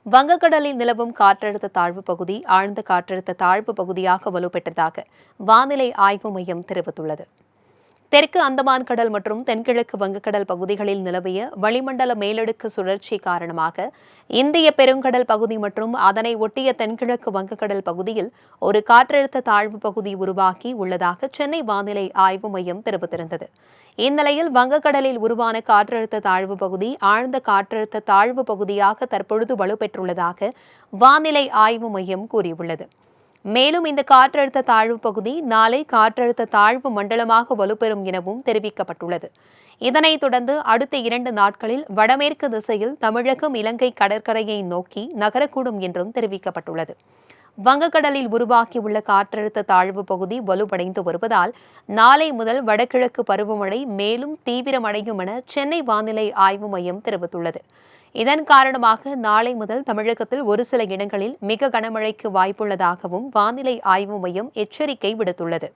வங்கக்கடலில் நிலவும் காற்றழுத்த தாழ்வு பகுதி ஆழ்ந்த காற்றழுத்த தாழ்வு பகுதியாக வலுப்பெற்றதாக வானிலை ஆய்வு மையம் தெரிவித்துள்ளது. தெற்கு அந்தமான் கடல் மற்றும் தென்கிழக்கு வங்கக்கடல் பகுதிகளில் நிலவிய வளிமண்டல மேலடுக்கு சுழற்சி காரணமாக இந்திய பெருங்கடல் பகுதி மற்றும் அதனை ஒட்டிய தென்கிழக்கு வங்கக்கடல் பகுதியில் ஒரு காற்றழுத்த தாழ்வு பகுதி உருவாகி உள்ளதாக சென்னை வானிலை ஆய்வு மையம் தெரிவித்திருந்தது. இந்நிலையில் வங்கக்கடலில் உருவான காற்றழுத்த தாழ்வு பகுதி ஆழ்ந்த காற்றழுத்த தாழ்வு பகுதியாக தற்பொழுது வலுப்பெற்றுள்ளதாக வானிலை ஆய்வு மையம் கூறியுள்ளது. மேலும் இந்த காற்றழுத்த தாழ்வு பகுதி நாளை காற்றழுத்த தாழ்வு மண்டலமாக வலுப்பெறும் எனவும் தெரிவிக்கப்பட்டுள்ளது. இதனைத் தொடர்ந்து அடுத்த 2 நாட்களில் வடமேற்கு திசையில் தமிழகம் இலங்கை கடற்கரையை நோக்கி நகரக்கூடும் என்றும் தெரிவிக்கப்பட்டுள்ளது. வங்கக்கடலில் உருவாகியுள்ள காற்றழுத்த தாழ்வு பகுதி வலுவடைந்து வருவதால் நாளை முதல் வடகிழக்கு பருவமழை மேலும் தீவிரமடையும் என சென்னை வானிலை ஆய்வு மையம் தெரிவித்துள்ளது. இதன் காரணமாக நாளை முதல் தமிழகத்தில் ஒரு சில இடங்களில் மிக கனமழைக்கு வாய்ப்புள்ளதாகவும் வானிலை ஆய்வு மையம் எச்சரிக்கை விடுத்துள்ளது.